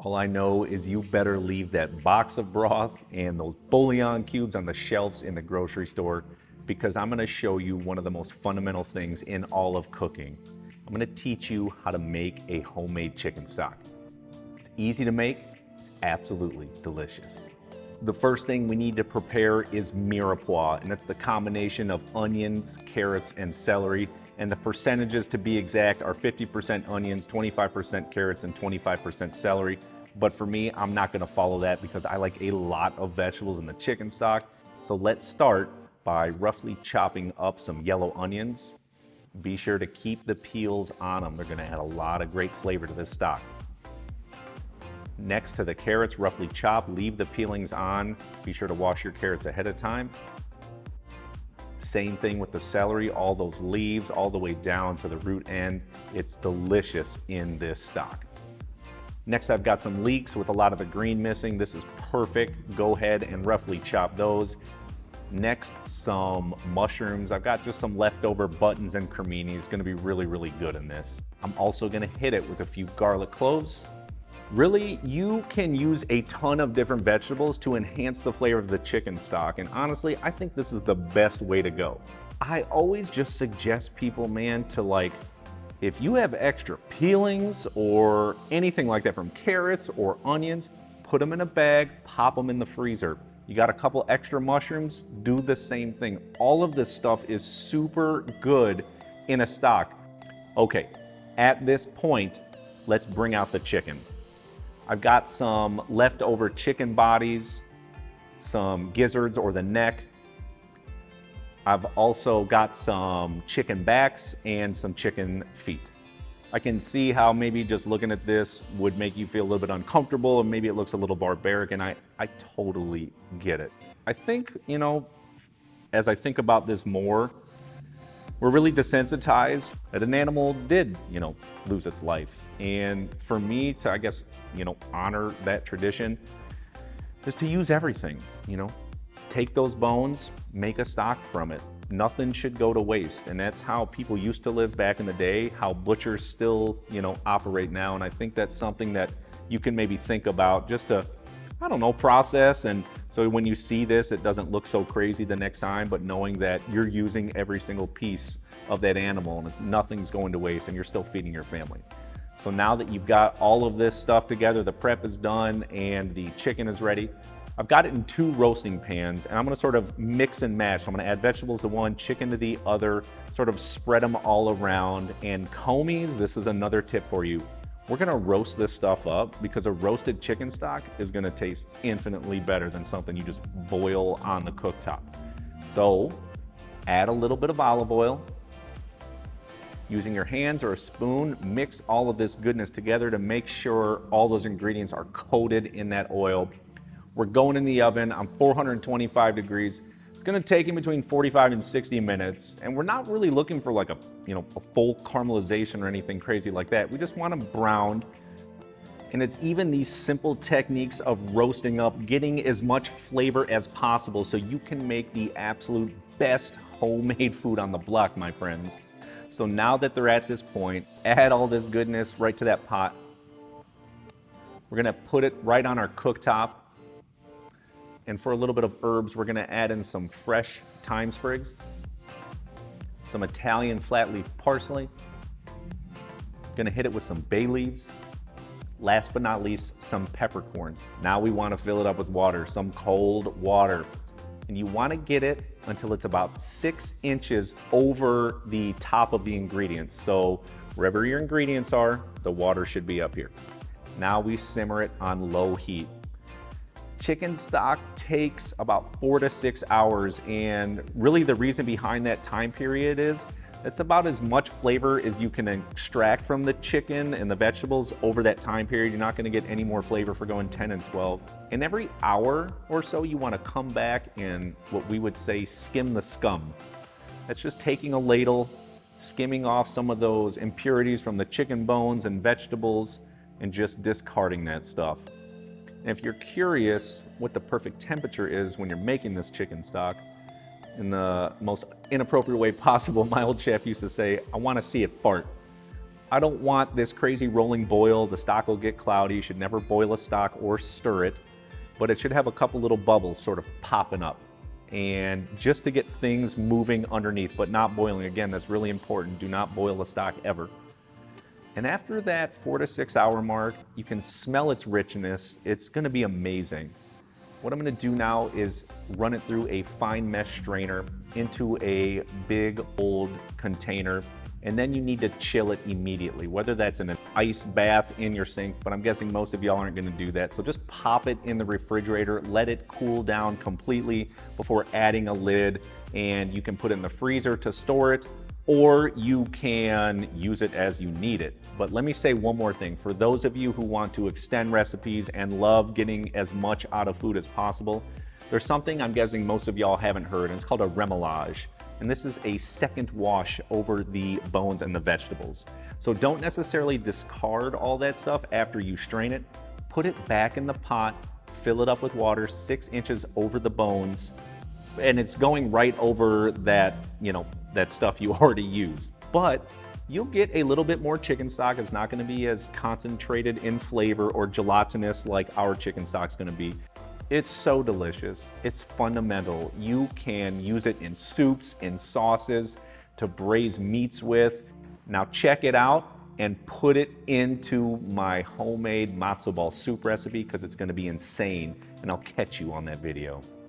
All I know is you better leave that box of broth and those bouillon cubes on the shelves in the grocery store, because I'm gonna show you one of the most fundamental things in all of cooking. I'm gonna teach you how to make a homemade chicken stock. It's easy to make, it's absolutely delicious. The first thing we need to prepare is mirepoix, and that's the combination of onions, carrots, and celery. And the percentages, to be exact, are 50% onions, 25% carrots, and 25% celery. But for me, I'm not gonna follow that because I like a lot of vegetables in the chicken stock. So let's start by roughly chopping up some yellow onions. Be sure to keep the peels on them. They're gonna add a lot of great flavor to this stock. Next to the carrots, roughly chop, leave the peelings on. Be sure to wash your carrots ahead of time. Same thing with the celery, all those leaves all the way down to the root end. It's delicious in this stock. Next, I've got some leeks with a lot of the green missing. This is perfect. Go ahead and roughly chop those. Next, some mushrooms. I've got just some leftover buttons and cremini. It's gonna be really, really good in this. I'm also gonna hit it with a few garlic cloves. Really, you can use a ton of different vegetables to enhance the flavor of the chicken stock. And honestly, I think this is the best way to go. I always just suggest people, man, to if you have extra peelings or anything like that from carrots or onions, put them in a bag, pop them in the freezer. You got a couple extra mushrooms, do the same thing. All of this stuff is super good in a stock. Okay, at this point, let's bring out the chicken. I've got some leftover chicken bodies, some gizzards or the neck. I've also got some chicken backs and some chicken feet. I can see how maybe just looking at this would make you feel a little bit uncomfortable, and maybe it looks a little barbaric, and I totally get it. I think, as I think about this more, we're really desensitized that an animal did, lose its life. And for me to, I guess, honor that tradition is to use everything, Take those bones, make a stock from it. Nothing should go to waste. And that's how people used to live back in the day, how butchers still, operate now. And I think that's something that you can maybe think about just to, process. And so when you see this, it doesn't look so crazy the next time, but knowing that you're using every single piece of that animal and nothing's going to waste and you're still feeding your family. So now that you've got all of this stuff together, the prep is done and the chicken is ready. I've got it in 2 roasting pans, and I'm gonna sort of mix and match. So I'm gonna add vegetables to one, chicken to the other, sort of spread them all around. And comies, this is another tip for you. We're gonna roast this stuff up because a roasted chicken stock is gonna taste infinitely better than something you just boil on the cooktop. So add a little bit of olive oil. Using your hands or a spoon, mix all of this goodness together to make sure all those ingredients are coated in that oil. We're going in the oven on 425 degrees. It's gonna take in between 45 and 60 minutes. And we're not really looking for a full caramelization or anything crazy like that. We just want them browned. And it's even these simple techniques of roasting up, getting as much flavor as possible so you can make the absolute best homemade food on the block, my friends. So now that they're at this point, add all this goodness right to that pot. We're gonna put it right on our cooktop. And for a little bit of herbs, we're gonna add in some fresh thyme sprigs, some Italian flat leaf parsley, gonna hit it with some bay leaves. Last but not least, some peppercorns. Now we wanna fill it up with water, some cold water. And you wanna get it until it's about 6 inches over the top of the ingredients. So wherever your ingredients are, the water should be up here. Now we simmer it on low heat. Chicken stock takes about 4 to 6 hours, and really the reason behind that time period is it's about as much flavor as you can extract from the chicken and the vegetables over that time period. You're not gonna get any more flavor for going 10 and 12. And every hour or so, you wanna come back and what we would say skim the scum. That's just taking a ladle, skimming off some of those impurities from the chicken bones and vegetables, and just discarding that stuff. And if you're curious what the perfect temperature is when you're making this chicken stock, in the most inappropriate way possible, my old chef used to say, I want to see it fart. I don't want this crazy rolling boil. The stock will get cloudy. You should never boil a stock or stir it, but it should have a couple little bubbles sort of popping up. And just to get things moving underneath, but not boiling. Again, that's really important. Do not boil a stock ever. And after that 4 to 6 hour mark, you can smell its richness. It's gonna be amazing. What I'm gonna do now is run it through a fine mesh strainer into a big old container, and then you need to chill it immediately, whether that's in an ice bath in your sink, but I'm guessing most of y'all aren't gonna do that. So just pop it in the refrigerator, let it cool down completely before adding a lid, and you can put it in the freezer to store it, or you can use it as you need it. But let me say one more thing. For those of you who want to extend recipes and love getting as much out of food as possible, there's something I'm guessing most of y'all haven't heard, and it's called a remoulage. And this is a second wash over the bones and the vegetables. So don't necessarily discard all that stuff after you strain it. Put it back in the pot, fill it up with water 6 inches over the bones, and it's going right over that, that stuff you already used. But you'll get a little bit more chicken stock. It's not gonna be as concentrated in flavor or gelatinous like our chicken stock's gonna be. It's so delicious. It's fundamental. You can use it in soups, in sauces, to braise meats with. Now check it out and put it into my homemade matzo ball soup recipe because it's gonna be insane, and I'll catch you on that video.